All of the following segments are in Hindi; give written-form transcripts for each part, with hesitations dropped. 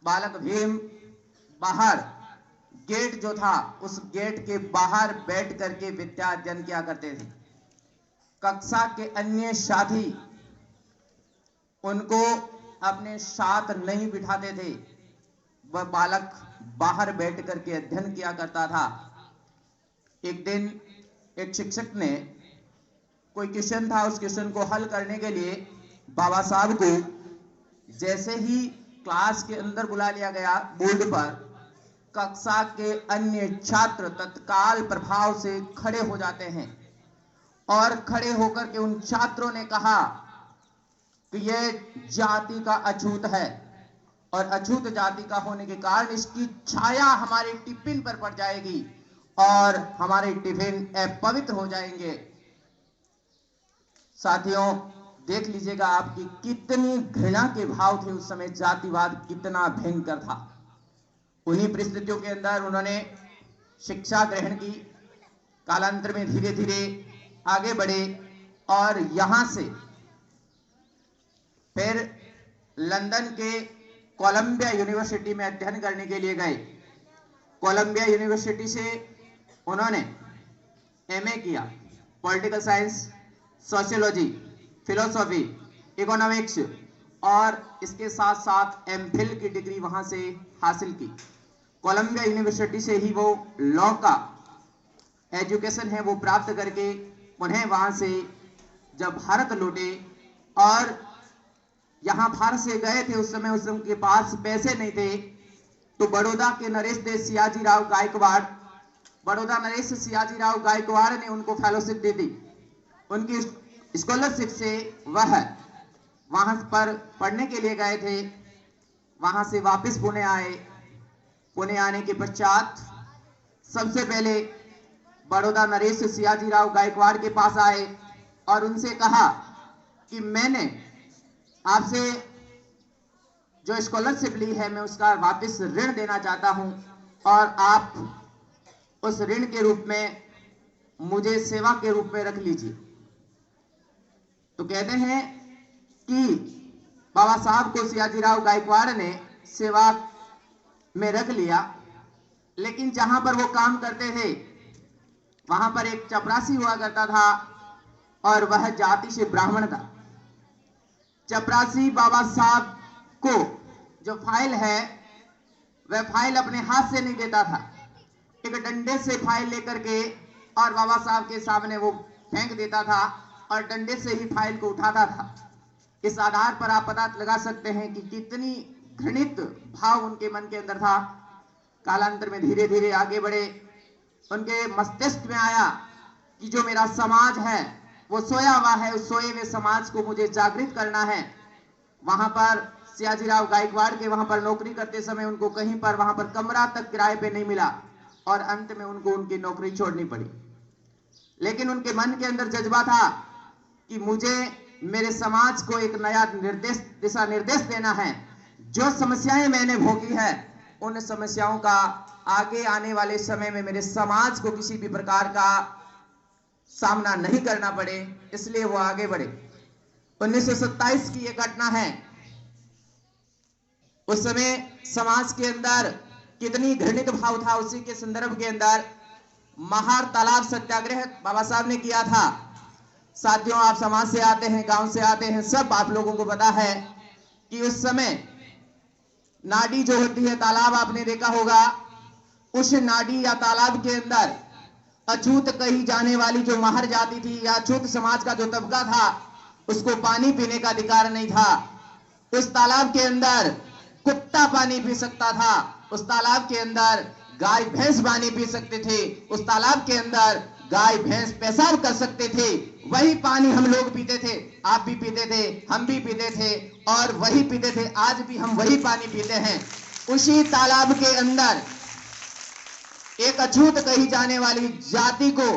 बालक भीम बाहर गेट जो था उस गेट के बाहर बैठ करके विद्या अर्जन किया करते थे। कक्षा के अन्य साथी उनको अपने साथ नहीं बिठाते थे, वह बालक बाहर बैठ करके अध्ययन किया करता था। एक दिन एक शिक्षक ने कोई क्वेश्चन था, उस क्वेश्चन को हल करने के लिए बाबा साहब को जैसे ही क्लास के अंदर बुला लिया गया बोर्ड पर, कक्षा के अन्य छात्र तत्काल प्रभाव से खड़े हो जाते हैं और खड़े होकर के उन छात्रों ने कहा कि यह जाति का अछूत है और अछूत जाति का होने के कारण इसकी छाया हमारे टिफिन पर पड़ जाएगी और हमारे टिफिन अपवित्र हो जाएंगे। साथियों, देख लीजिएगा आपकी कितनी घृणा के भाव थे उस समय, जातिवाद कितना भयंकर था। उन्हीं परिस्थितियों के अंदर उन्होंने शिक्षा ग्रहण की, कालांतर में धीरे धीरे आगे बढ़े और यहां से फिर लंदन के कोलंबिया यूनिवर्सिटी में अध्ययन करने के लिए गए। कोलंबिया यूनिवर्सिटी से उन्होंने एमए किया, political science, sociology, philosophy, economics और इसके साथ साथ एमफिल की डिग्री वहां से हासिल की। कोलंबिया यूनिवर्सिटी से ही वो लॉ का एजुकेशन है वो प्राप्त करके उन्हें वहां से जब भारत लौटे और यहां भारत से गए थे, उस समय उनके पास पैसे नहीं थे, तो बड़ौदा के नरेश देव सियाजीराव गायकवाड़, बड़ौदा नरेश सियाजीराव गायकवाड़ ने उनको फेलोशिप दे दी। उनकी स्कॉलरशिप से वह वहां पर पढ़ने के लिए गए थे। वहां से वापस पुणे आए। पुणे आने के पश्चात सबसे पहले बड़ौदा नरेश सियाजीराव गायकवाड़ के पास आए और उनसे कहा कि मैंने आपसे जो स्कॉलरशिप ली है मैं उसका वापस ऋण देना चाहता हूं और आप उस ऋण के रूप में मुझे सेवा के रूप में रख लीजिए। तो कहते हैं कि बाबा साहब को सियाजीराव गायकवाड़ ने सेवा में रख लिया, लेकिन जहां पर वो काम करते थे वहां पर एक चपरासी हुआ करता था और वह जाति से ब्राह्मण था। चपरासी बाबा साहब को जो फाइल है वह फाइल अपने हाथ से नहीं देता था, एक डंडे से फाइल लेकर के और बाबा साहब के सामने वो फेंक देता था और डंडे से ही फाइल को उठाता था। इस आधार पर आप पता लगा सकते हैं कि कितनी घृणित भाव उनके मन के अंदर था। कालांतर में धीरे धीरे आगे बढ़े, उनके मस्तिष्क में आया कि जो मेरा समाज है वो सोया हुआ है, उस सोए हुए समाज को मुझे जागृत करना है। वहां पर सियाजीराव गायकवाड़ के वहां पर नौकरी करते समय उनको कहीं पर वहां पर कमरा तक किराए पे नहीं मिला और अंत में उनको उनकी नौकरी छोड़नी पड़ी। लेकिन उनके मन के अंदर जज्बा था कि मुझे मेरे समाज को एक नया निर्देश, दिशा निर्देश देना है। जो समस्याएं मैंने भोगी है उन समस्याओं का आगे आने वाले समय में मेरे समाज को किसी भी प्रकार का सामना नहीं करना पड़े, इसलिए वो आगे बढ़े। 1927 की यह घटना है। उस समय समाज के अंदर कितनी घृणित भाव था, उसी के संदर्भ के अंदर महार तालाब सत्याग्रह बाबा साहब ने किया था। साथियों, आप समाज से आते हैं, गांव से आते हैं, सब आप लोगों को पता है कि उस समय नाडी जो होती है, तालाब आपने देखा होगा, उस नाडी या तालाब के अंदर अछूत कही जाने वाली जो महार जाति थी या अछूत समाज का जो तबका था उसको पानी पीने का अधिकार नहीं था। उस तालाब के अंदर कुत्ता पानी पी सकता था, उस तालाब के अंदर गाय भैंस पानी पी सकते थे, उस तालाब के अंदर गाय भैंस पेशाब कर सकते थे। वही पानी हम लोग पीते थे, आप भी पीते थे, हम भी पीते थे और वही पीते थे, आज भी हम वही पानी पीते हैं। उसी तालाब के अंदर एक अछूत कही जाने वाली जाति को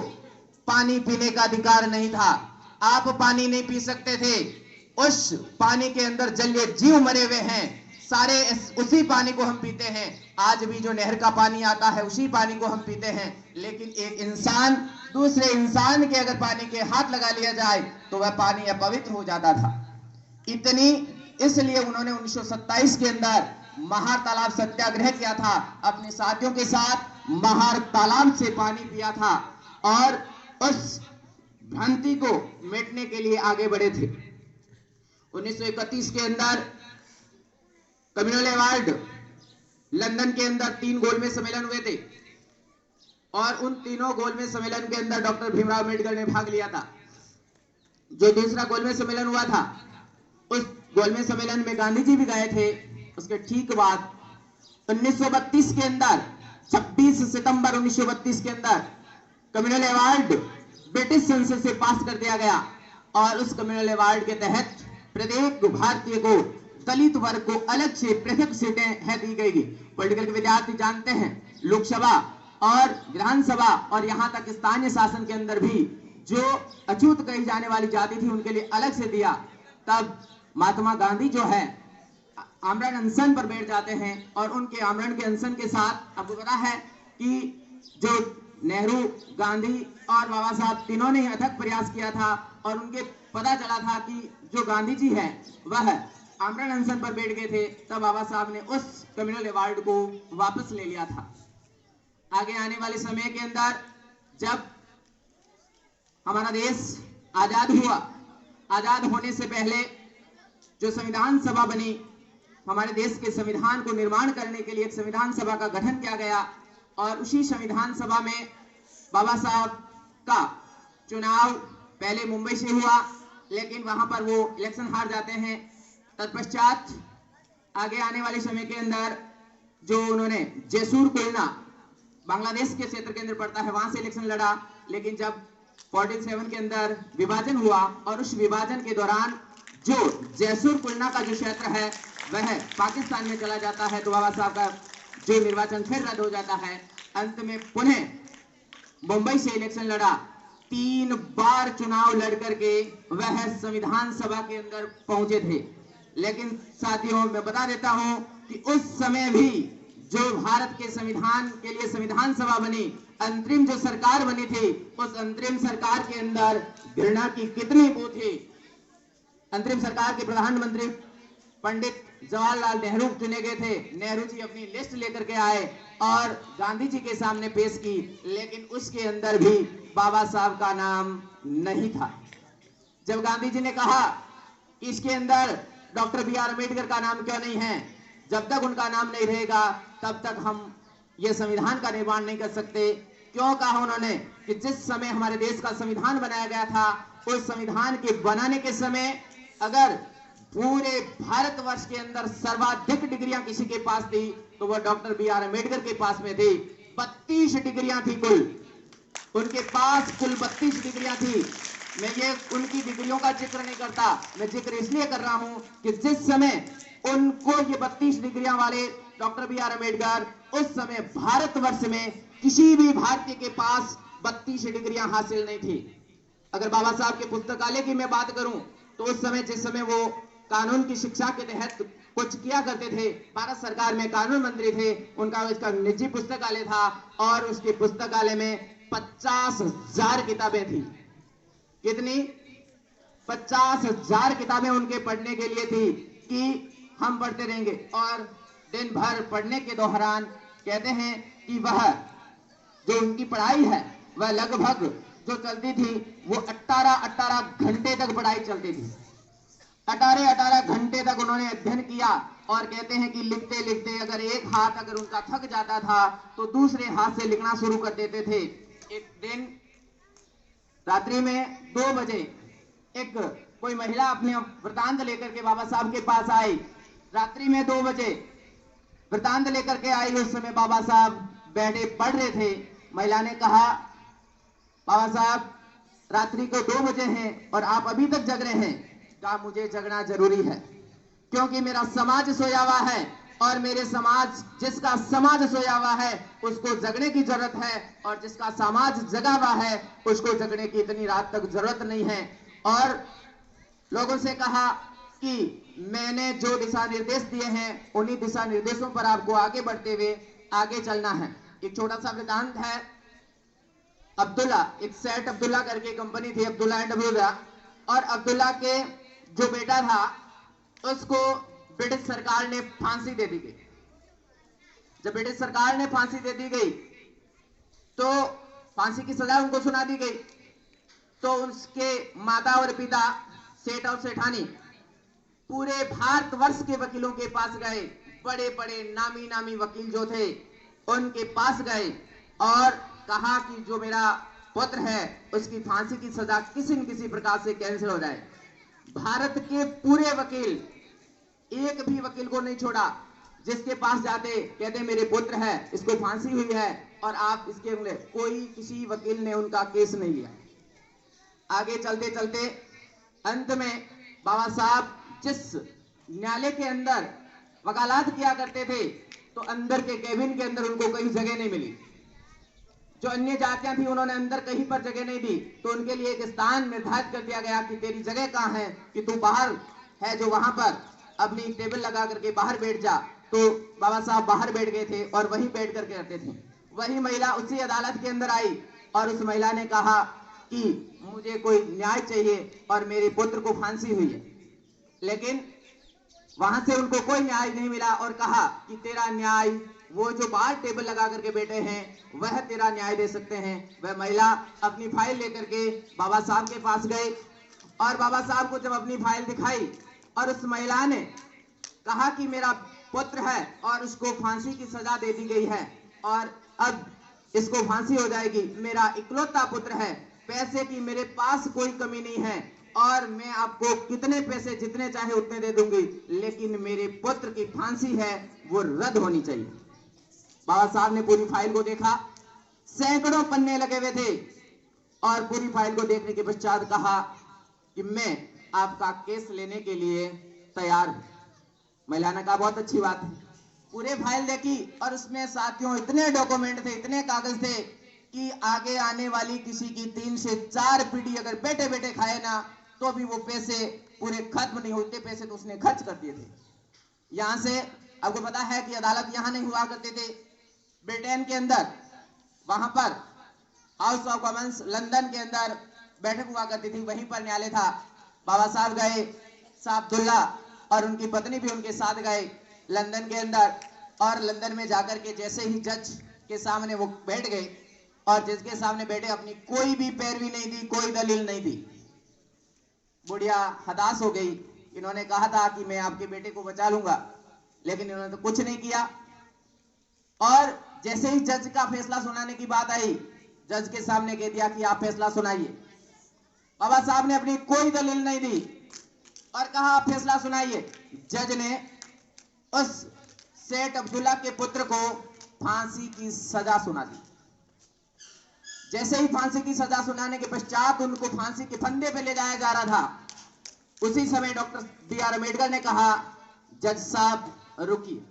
पानी पीने का अधिकार नहीं था। आप पानी नहीं पी सकते थे, उस पानी के अंदर जलीय जीव मरे हुए हैं, सारे उसी पानी को हम पीते हैं। आज भी जो नहर का पानी आता है उसी पानी को हम पीते हैं। लेकिन एक इंसान दूसरे इंसान के अगर पानी के हाथ लगा लिया जाए तो वह पानी अपवित्र हो जाता था। इसलिए उन्होंने 1927 के अंदर महार तालाब सत्याग्रह किया था, अपने साथियों के साथ महार तालाब से पानी पिया था और उस भ्रांति को मिटने के लिए आगे बढ़े थे। 1931 के अंदर कम्युनल अवार्ड लंदन के अंदर 3 गोलमेज सम्मेलन हुए थे और उन तीनों गोलमेज सम्मेलन के अंदर डॉक्टर भीमराव अम्बेडकर ने भाग लिया था। जो दूसरा गोलमेज सम्मेलन हुआ था, उस गोलमेज सम्मेलन में गांधी जी भी गए थे। उसके ठीक बाद 1932 के अंदर 26 सितंबर 1932 के अंदर कम्युनल अवार्ड ब्रिटिश संसद से पास कर दिया गया और उस कम्युनल अवार्ड के तहत प्रत्येक भारतीय को, दलित वर्ग को अलग से पृथक सीटें दी गई। पॉलिटिकल के विद्यार्थी जानते हैं, लोकसभा और विधानसभा और यहां तक स्थानीय शासन के अंदर भी जो अछूत कही जाने वाली जाति थी उनके लिए अलग से दिया। तब महात्मा गांधी जो है आमरण अनशन पर बैठ जाते हैं और उनके आमरण के अनशन के साथ आपको पता है कि जो नेहरू, गांधी और बाबा साहब तीनों ने अथक प्रयास किया था और उनके पता चला था कि जो गांधी जी है वह आमरण अनशन पर बैठ गए थे। तब बाबा साहब ने उस कम्युनल अवार्ड को वापस ले लिया था। आगे आने वाले समय के अंदर जब हमारा देश आजाद हुआ, आजाद होने से पहले जो संविधान सभा बनी, हमारे देश के संविधान को निर्माण करने के लिए एक संविधान सभा का गठन किया गया और उसी संविधान सभा में बाबा साहब का चुनाव पहले मुंबई से हुआ, लेकिन वहां पर वो इलेक्शन हार जाते हैं। तत्पश्चात आगे आने वाले समय के अंदर जो उन्होंने जैसूर कोयना बांग्लादेश के क्षेत्र के अंदर पड़ता है, वहां से इलेक्शन लड़ा, लेकिन जब 47 के अंदर विभाजन हुआ और उस विभाजन के दौरान जो जैसूर कुलना का जो क्षेत्र है वह पाकिस्तान में चला जाता है, तो बाबा साहब का जो निर्वाचन फिर रद्द हो जाता है। अंत में पुनः मुंबई से इलेक्शन लड़ा, 3 बार चुनाव लड़ करके वह संविधान सभा के अंदर पहुंचे थे। लेकिन साथियों, मैं बता देता हूं कि उस समय भी जो भारत के संविधान के लिए संविधान सभा बनी, अंतरिम जो सरकार बनी थी, उस अंतरिम सरकार के अंदर घृणा की कितनी बू थी। अंतरिम सरकार के प्रधानमंत्री पंडित जवाहरलाल नेहरू चुने गए थे। नेहरू जी अपनी लिस्ट लेकर के आए और गांधी जी के सामने पेश की, लेकिन उसके अंदर भी बाबा साहब का नाम नहीं था। जब गांधी जी ने कहा इसके अंदर डॉक्टर बी आर अम्बेडकर का नाम क्यों नहीं है, जब तक उनका नाम नहीं रहेगा तब तक हम ये संविधान का निर्माण नहीं कर सकते। क्यों कहा उन्होंने कि जिस समय हमारे देश का संविधान बनाया गया था, उस संविधान के बनाने के समय अगर पूरे भारतवर्ष के अंदर सर्वाधिक डिग्रियां किसी के पास थी तो वह डॉक्टर बी आर अम्बेडकर के पास में थी। 32 डिग्रियां थी कुल, उनके पास कुल 32 डिग्रियां थी। मैं ये उनकी डिग्रियों का जिक्र नहीं करता, मैं जिक्र इसलिए कर रहा हूं कि जिस समय उनको ये 32 डिग्रियां वाले डॉक्टर बी आर अम्बेडकर, उस समय भारतवर्ष में किसी भी भारतीय के पास 32 डिग्रियां हासिल नहीं थी। अगर बाबा साहब के पुस्तकालय की मैं बात करूं तो उस समय जिस समय वो कानून की शिक्षा के तहत कुछ किया करते थे, भारत सरकार में कानून मंत्री थे, उनका इसका निजी पुस्तकालय था और उसके पुस्तकालय में 50,000 किताबें थी। कितनी? 50,000 किताबें उनके पढ़ने के लिए थी कि हम पढ़ते रहेंगे। और दिन भर पढ़ने के दौरान कहते हैं कि वह जो उनकी पढ़ाई है वह लगभग जो चलती थी वो 18 घंटे तक पढ़ाई चलती थी। 18 घंटे तक उन्होंने अध्ययन किया और कहते हैं कि लिखते लिखते अगर एक हाथ अगर उनका थक जाता था तो दूसरे हाथ से लिखना शुरू कर देते थे। एक दिन रात्रि में 2 बजे एक कोई महिला अपने वृतांत लेकर के बाबा साहब के पास आई। रात्रि में 2 बजे वृतांत लेकर के आई। उस समय बाबा साहब बैठे पढ़ रहे थे। महिला ने कहा, बाबा साहब रात्रि को 2 बजे हैं और आप अभी तक जग रहे हैं। कहा, मुझे जगना जरूरी है क्योंकि मेरा समाज सोया हुआ है और मेरे समाज, जिसका समाज सोया हुआ है उसको जगने की जरूरत है और जिसका समाज जगा हुआ है उसको जगने की इतनी रात तक जरूरत नहीं है। और लोगों से कहा कि मैंने जो दिशा निर्देश दिए हैं उन्हीं दिशा निर्देशों पर आपको आगे बढ़ते हुए आगे चलना है। एक छोटा सा वृतांत है। अब्दुल्ला, एक सेठ अब्दुल्ला करके कंपनी थी, अब्दुल्ला एंड अब्दुल्ला, और अब्दुल्ला के जो बेटा था उसको ब्रिटिश सरकार ने फांसी दे दी गई। जब ब्रिटिश सरकार ने फांसी दे दी गई तो फांसी की सजा उनको सुना दी गई, तो उसके माता और पिता सेठ और सेठानी पूरे भारतवर्ष के वकीलों के पास गए। बड़े बड़े नामी नामी वकील जो थे उनके पास गए और कहा कि जो मेरा पुत्र है उसकी फांसी की सजा किसी न किसी प्रकार से कैंसिल हो जाए। भारत के पूरे वकील, एक भी वकील को नहीं छोड़ा, जिसके पास जाते कहते मेरे पुत्र है, इसको फांसी हुई है और आप इसके लिए, कोई किसी वकील ने उनका केस नहीं लिया। आगे चलते चलते अंत में बाबा साहब जिस न्यायालय के अंदर वकालत किया करते थे तो अंदर के केबिन के अंदर उनको कहीं जगह नहीं मिली। जो अन्य जातियां थी उन्होंने अंदर कहीं पर जगह नहीं दी, तो उनके लिए एक स्थान निर्धारित कर दिया गया कि तेरी जगह कहां है, कि तू बाहर है जो वहां पर अपनी टेबल लगा करके बाहर बैठ जा। तो बाबा साहब बाहर बैठ गए थे और वहीं बैठ करके रहते थे। वही महिला उसी अदालत के अंदर आई और उस महिला ने कहा कि मुझे कोई न्याय चाहिए और मेरे पुत्र को फांसी हुई है, लेकिन वहां से उनको कोई न्याय नहीं मिला और कहा कि तेरा न्याय वो जो बाहर टेबल लगा करके बैठे हैं वह तेरा न्याय दे सकते हैं। वह महिला अपनी फाइल लेकर के बाबा साहब के पास गए और बाबा साहब को जब अपनी फाइल दिखाई और उस महिला ने कहा कि मेरा पुत्र है और उसको फांसी की सजा दे दी गई है और अब इसको फांसी हो जाएगी, मेरा इकलौता पुत्र है, पैसे की मेरे पास कोई कमी नहीं है और मैं आपको कितने पैसे जितने चाहे उतने दे दूंगी, लेकिन मेरे पुत्र की फांसी है वो रद्द होनी चाहिए। बाबा साहब ने पूरी फाइल को देखा, सैकड़ों पन्ने लगे हुए थे और पूरी फाइल को देखने के पश्चात कहा कि मैं आपका केस लेने के लिए तैयार हूं। महिला ने कहा बहुत अच्छी बात है। पूरे फाइल देखी और उसमें साथियों इतने डॉक्यूमेंट थे, इतने कागज थे कि आगे आने वाली किसी की 3 से 4 पीढ़ी अगर बैठे बैठे खाए ना तो भी वो पैसे पूरे खत्म नहीं होते, पैसे तो उसने खर्च कर दिए थे। यहां से आपको पता है कि अदालत यहां नहीं हुआ करते थे, ब्रिटेन के अंदर, वहां पर हाउस ऑफ कॉमन्स लंदन के अंदर बैठक हुआ करती थी, वहीं पर न्यायालय था। बाबा साहब गए, साहब अब्दुल्ला और उनकी पत्नी भी उनके साथ गए लंदन के अंदर और लंदन में जाकर के जैसे ही जज के सामने वो बैठ गए और जज के सामने बैठे, अपनी कोई भी पैरवी नहीं दी, कोई दलील नहीं दी। बुढ़िया हताश हो गई। इन्होंने कहा था कि मैं आपके बेटे को बचा लूंगा, लेकिन इन्होंने तो कुछ नहीं किया। और जैसे ही जज का फैसला सुनाने की बात आई, जज के सामने कह दिया कि आप फैसला सुनाइए। बाबा साहब ने अपनी कोई दलील नहीं दी और कहा आप फैसला सुनाइए। जज ने उस सेठ अब्दुल्ला के पुत्र को फांसी की सजा सुना दी। जैसे ही फांसी की सजा सुनाने के पश्चात उनको फांसी के फंदे पे ले जाया जा रहा था, उसी समय डॉक्टर बी.आर. अम्बेडकर ने कहा जज साहब रुकिए,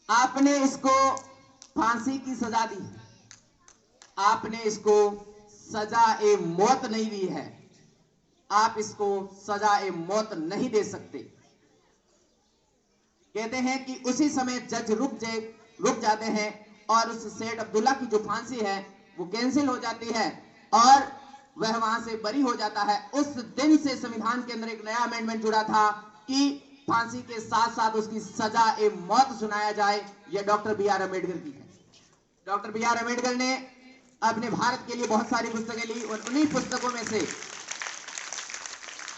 आपने इसको फांसी की सजा दी, आपने इसको सजा ए मौत नहीं दी है, आप इसको सजा ए मौत नहीं दे सकते। कहते हैं कि उसी समय जज रुक जाते हैं और उस सेठ अब्दुल्ला की जो फांसी है वो कैंसिल हो जाती है और वह वहां से बरी हो जाता है। उस दिन से संविधान के अंदर एक नया अमेंडमेंट जुड़ा था कि फांसी के साथ साथ उसकी सजा ए मौत सुनाया जाए। यह डॉक्टर बी.आर. अम्बेडकर की है। Doctor B R. अम्बेडकर ने अपने भारत के लिए बहुत सारी पुस्तकें ली और उन्हीं पुस्तकों में से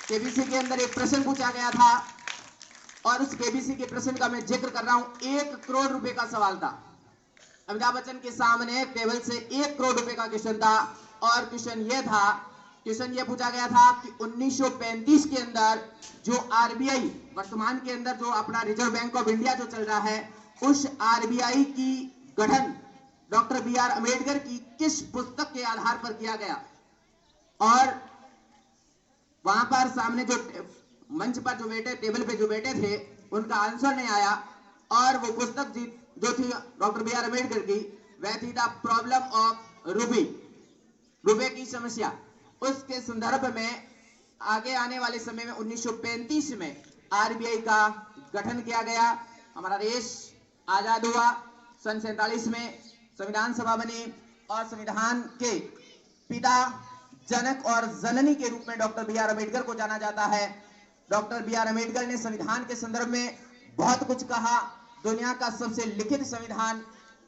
केबीसी के अंदर एक प्रश्न पूछा गया था और उस केबीसी के प्रश्न का मैं जिक्र कर रहा हूं। 1 करोड़ रुपए का सवाल था। अमिताभ बच्चन के सामने टेबल से 1 करोड़ रुपए का क्वेश्चन था और क्वेश्चन यह पूछा गया था कि 1935 के अंदर जो आरबीआई, वर्तमान के अंदर जो अपना रिजर्व बैंक ऑफ इंडिया जो चल रहा है, उस आरबीआई की गठन डॉक्टर बी.आर. अम्बेडकर की किस पुस्तक के आधार पर किया गया। और वहां पर सामने जो मंच पर जो बैठे, टेबल पे जो बैठे थे, उनका आंसर नहीं आया और वो पुस्तक जो थी डॉक्टर बी.आर. अम्बेडकर की, वह थी द प्रॉब्लम ऑफ रूबी, रुपए की समस्या। उसके संदर्भ में आगे आने वाले समय में 1935 में आरबीआई का गठन किया गया। हमारा देश आजाद हुआ, सन 47 में संविधान सभा बनी और संविधान के पिता, जनक और जननी के रूप में डॉक्टर बी.आर. अम्बेडकर को जाना जाता है। Doctor B R. अम्बेडकर ने संविधान के संदर्भ में बहुत कुछ कहा। दुनिया का सबसे लिखित संविधान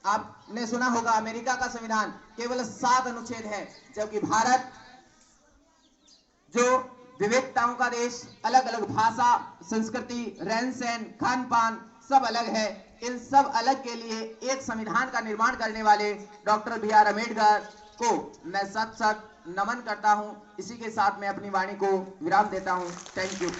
आपने सुना होगा, अमेरिका का संविधान केवल 7 अनुच्छेद है, जबकि भारत जो विविधताओं का देश, अलग अलग भाषा, संस्कृति, रहन सहन, खान पान सब अलग है, इन सब अलग के लिए एक संविधान का निर्माण करने वाले डॉक्टर बी आर अम्बेडकर को मैं सत सत नमन करता हूं। इसी के साथ मैं अपनी वाणी को विराम देता हूं। Thank you.